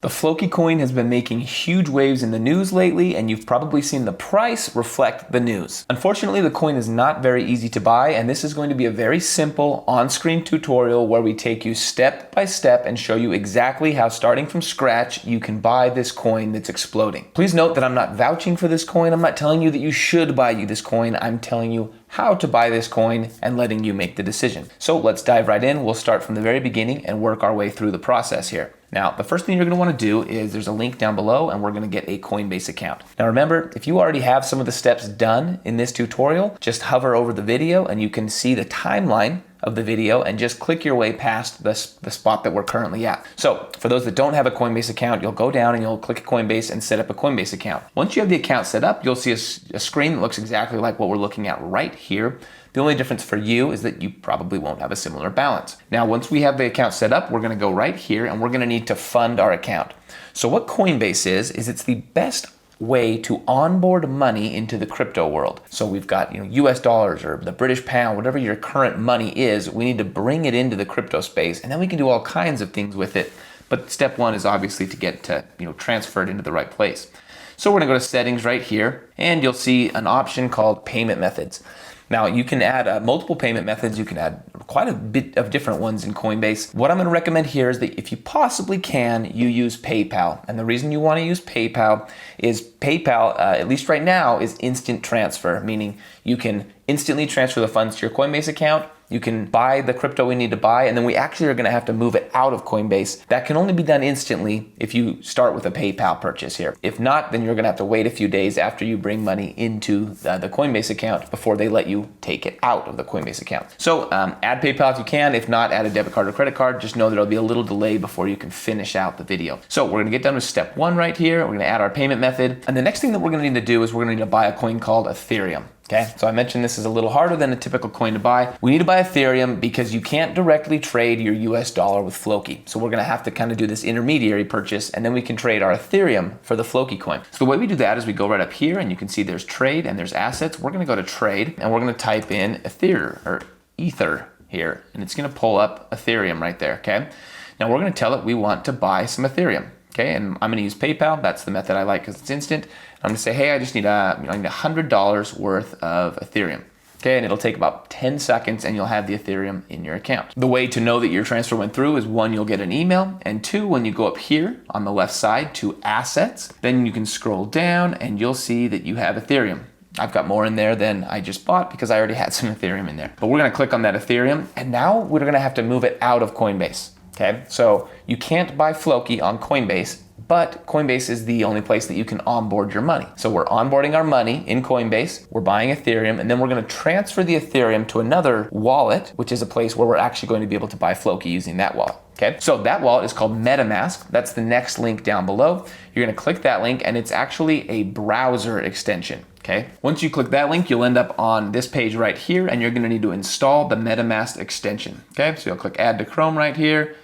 The Floki coin has been making huge waves in the news lately, and you've probably seen the price reflect the news. Unfortunately, the coin is not very easy to buy, and this is going to be a very simple on-screen tutorial where we take you step by step and show you exactly how, starting from scratch, you can buy this coin that's exploding. Please note that I'm not vouching for this coin. I'm not telling you that you should buy this coin. I'm telling you how to buy this coin and letting you make the decision. So let's dive right in. We'll start from the very beginning and work our way through the process here. Now, the first thing you're going to want to do is there's a link down below and we're going to get a Coinbase account. Now remember, if you already have some of the steps done in this tutorial, just hover over the video and you can see the timeline of the video and just click your way past the spot that we're currently at. So for those that don't have a Coinbase account, you'll go down and you'll click Coinbase and set up a Coinbase account. Once you have the account set up, you'll see a screen that looks exactly like what we're looking at right here. The only difference for you is that you probably won't have a similar balance. Now, once we have the account set up, we're going to go right here and we're going to need to fund our account. So what Coinbase is it's the best way to onboard money into the crypto world. So we've got US dollars or the British pound, whatever your current money is, we need to bring it into the crypto space, and then we can do all kinds of things with it. But step one is obviously to get to transfer it into the right place. So we're going to go to settings right here, and you'll see an option called payment methods. Now you can add multiple payment methods. You can add quite a bit of different ones in Coinbase. What I'm going to recommend here is that if you possibly can, you use PayPal. And the reason you want to use PayPal is PayPal, at least right now, is instant transfer, meaning you can instantly transfer the funds to your Coinbase account. You can buy the crypto we need to buy, and then we actually are going to have to move it out of Coinbase. That can only be done instantly if you start with a PayPal purchase here. If not, then you're going to have to wait a few days after you bring money into the Coinbase account before they let you take it out of the Coinbase account. So add PayPal if you can. If not, add a debit card or credit card. Just know that there'll be a little delay before you can finish out the video. So we're going to get done with step one right here. We're going to add our payment method. And the next thing that we're going to need to do is we're going to need to buy a coin called Ethereum. Okay, so I mentioned this is a little harder than a typical coin to buy. We need to buy Ethereum because you can't directly trade your US dollar with Floki. So we're gonna have to kind of do this intermediary purchase, and then we can trade our Ethereum for the Floki coin. So the way we do that is we go right up here and you can see there's trade and there's assets. We're gonna go to trade and we're gonna type in Ether here, and it's gonna pull up Ethereum right there, okay? Now we're gonna tell it we want to buy some Ethereum. Okay, and I'm going to use PayPal. That's the method I like because it's instant. I'm going to say, hey, I just need $100 worth of Ethereum. Okay, and it'll take about 10 seconds and you'll have the Ethereum in your account. The way to know that your transfer went through is one, you'll get an email, and two, when you go up here on the left side to assets, then you can scroll down and you'll see that you have Ethereum. I've got more in there than I just bought because I already had some Ethereum in there. But we're going to click on that Ethereum, and now we're going to have to move it out of Coinbase. Okay, so you can't buy Floki on Coinbase, but Coinbase is the only place that you can onboard your money. So we're onboarding our money in Coinbase, we're buying Ethereum, and then we're going to transfer the Ethereum to another wallet, which is a place where we're actually going to be able to buy Floki using that wallet. Okay, so that wallet is called Metamask. That's the next link down below. You're going to click that link, and it's actually a browser extension. Okay, once you click that link, you'll end up on this page right here, and you're going to need to install the Metamask extension. Okay, so you'll click Add to Chrome right here,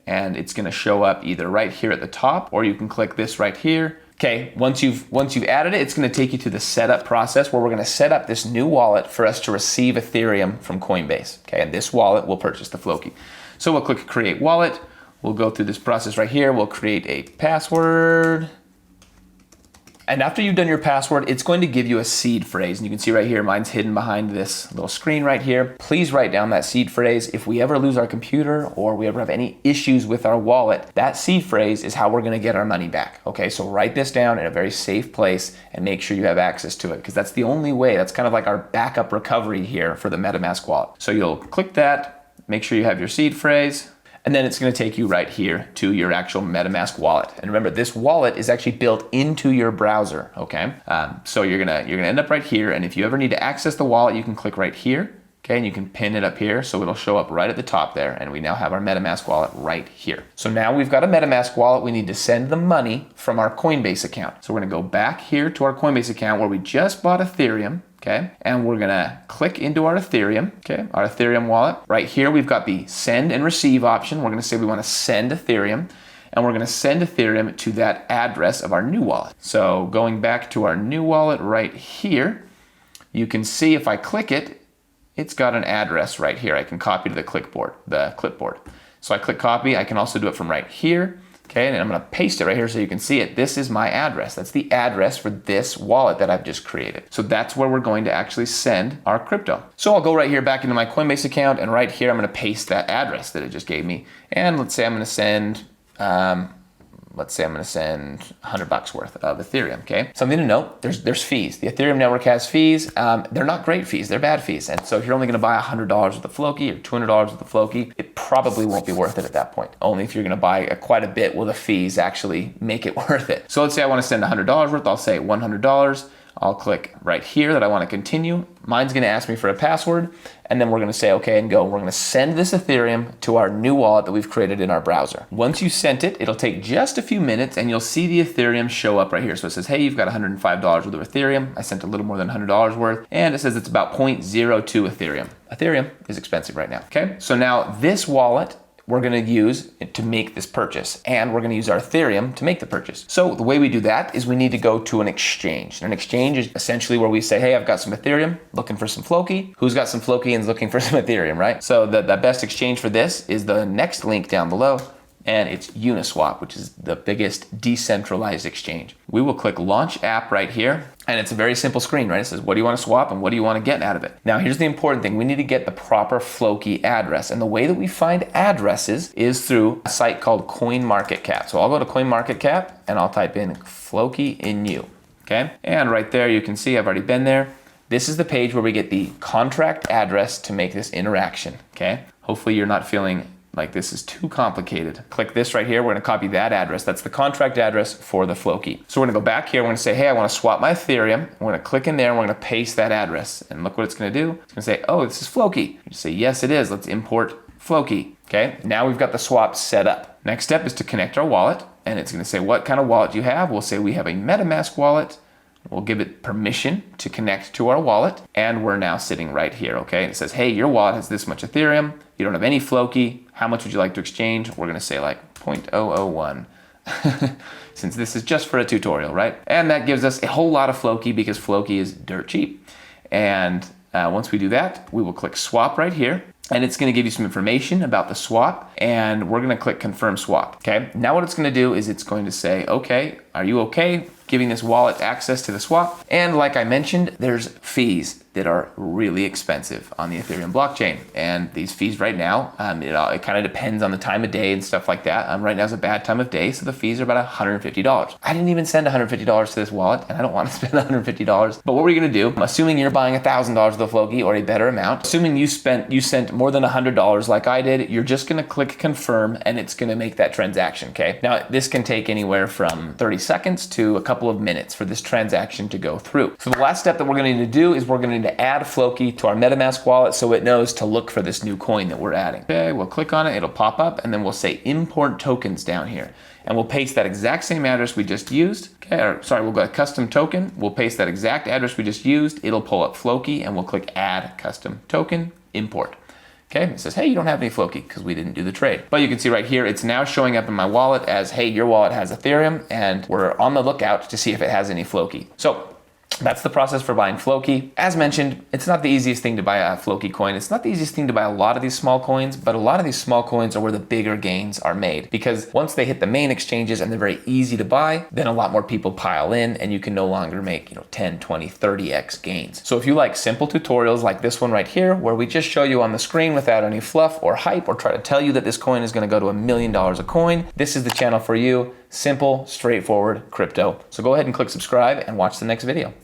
and it's going to show up either right here at the top, or you can click this right here. Okay, once you've added it, it's going to take you to the setup process where we're going to set up this new wallet for us to receive Ethereum from Coinbase. Okay, and this wallet will purchase the Floki. So we'll click Create Wallet. We'll go through this process right here. We'll create a password. And after you've done your password, it's going to give you a seed phrase. And you can see right here, mine's hidden behind this little screen right here. Please write down that seed phrase. If we ever lose our computer or we ever have any issues with our wallet, that seed phrase is how we're gonna get our money back. Okay, so write this down in a very safe place and make sure you have access to it, because that's the only way. That's kind of like our backup recovery here for the MetaMask wallet. So you'll click that, make sure you have your seed phrase, and then it's going to take you right here to your actual MetaMask wallet. And remember, this wallet is actually built into your browser, okay? So you're gonna end up right here, and if you ever need to access the wallet, you can click right here, okay? And you can pin it up here, so it'll show up right at the top there, and we now have our MetaMask wallet right here. So now we've got a MetaMask wallet. We need to send the money from our Coinbase account. So we're gonna go back here to our Coinbase account where we just bought Ethereum, okay? And we're gonna click into our Ethereum, okay? Our Ethereum wallet. Right here, we've got the send and receive option. We're gonna say we wanna send Ethereum, and we're gonna send Ethereum to that address of our new wallet. So going back to our new wallet right here, you can see if I click it, it's got an address right here. I can copy to the clipboard. So I click copy. I can also do it from right here. Okay, and I'm gonna paste it right here so you can see it. This is my address. That's the address for this wallet that I've just created. So that's where we're going to actually send our crypto. So I'll go right here back into my Coinbase account, and right here I'm gonna paste that address that it just gave me. And let's say I'm gonna send, $100 worth of Ethereum, okay? Something to note, there's fees. The Ethereum network has fees. They're not great fees, they're bad fees. And so if you're only gonna buy $100 worth of Floki or $200 worth of Floki, it probably won't be worth it at that point. Only if you're gonna buy quite a bit will the fees actually make it worth it. So let's say I wanna send $100 worth, I'll say $100. I'll click right here that I want to continue. Mine's going to ask me for a password, and then we're going to say okay and go. We're going to send this Ethereum to our new wallet that we've created in our browser. Once you sent it, it'll take just a few minutes and you'll see the Ethereum show up right here. So it says, hey, you've got $105 worth of Ethereum. I sent a little more than $100 worth, and it says it's about 0.02 Ethereum. Ethereum is expensive right now. Okay, so now this wallet we're gonna use to make this purchase, and we're gonna use our Ethereum to make the purchase. So the way we do that is we need to go to an exchange. And an exchange is essentially where we say, hey, I've got some Ethereum, looking for some Floki. Who's got some Floki and is looking for some Ethereum, right? So the best exchange for this is the next link down below, and it's Uniswap, which is the biggest decentralized exchange. We will click launch app right here, and it's a very simple screen, right? It says, what do you want to swap and what do you want to get out of it? Now, here's the important thing. We need to get the proper Floki address. And the way that we find addresses is through a site called Coinmarket. So I'll go to Coinmarket and I'll type in Floki Inu, okay? And right there, you can see I've already been there. This is the page where we get the contract address to make this interaction, okay? Hopefully you're not feeling like this is too complicated. Click this right here. We're gonna copy that address. That's the contract address for the Floki. So we're gonna go back here. We're gonna say, hey, I wanna swap my Ethereum. We're gonna click in there and we're gonna paste that address. And look what it's gonna do. It's gonna say, oh, this is Floki. You say, yes, it is. Let's import Floki. Okay, now we've got the swap set up. Next step is to connect our wallet. And it's gonna say, what kind of wallet do you have? We'll say we have a Metamask wallet. We'll give it permission to connect to our wallet, and we're now sitting right here, okay? And it says, hey, your wallet has this much Ethereum. You don't have any Floki. How much would you like to exchange? We're gonna say like 0.001, since this is just for a tutorial, right? And that gives us a whole lot of Floki because Floki is dirt cheap. And once we do that, we will click swap right here. And it's gonna give you some information about the swap, and we're gonna click confirm swap, okay? Now what it's gonna do is it's going to say, okay, are you okay giving this wallet access to the swap? And like I mentioned, there's fees that are really expensive on the Ethereum blockchain. And these fees right now, it kind of depends on the time of day and stuff like that. Right now is a bad time of day, so the fees are about $150. I didn't even send $150 to this wallet, and I don't want to spend $150. But what we're gonna do, assuming you're buying $1,000 of the Floki or a better amount, assuming you sent more than $100 like I did, you're just gonna click confirm, and it's gonna make that transaction, okay? Now, this can take anywhere from 30 seconds to a couple of minutes for this transaction to go through. So the last step that we're gonna need to do is we're gonna need to add Floki to our Metamask wallet so it knows to look for this new coin that we're adding. Okay, we'll click on it, it'll pop up, and then we'll say import tokens down here. And we'll paste that exact same address we just used. Okay, or sorry, we'll go to custom token. We'll paste that exact address we just used. It'll pull up Floki, and we'll click add custom token, import. Okay, it says, hey, you don't have any Floki because we didn't do the trade. But you can see right here, it's now showing up in my wallet as, hey, your wallet has Ethereum, and we're on the lookout to see if it has any Floki. So that's the process for buying Floki. As mentioned, it's not the easiest thing to buy a Floki coin. It's not the easiest thing to buy a lot of these small coins, but a lot of these small coins are where the bigger gains are made, because once they hit the main exchanges and they're very easy to buy, then a lot more people pile in and you can no longer make 10, 20, 30x gains. So if you like simple tutorials like this one right here, where we just show you on the screen without any fluff or hype or try to tell you that this coin is gonna go to $1 million a coin, this is the channel for you. Simple, straightforward crypto. So go ahead and click subscribe and watch the next video.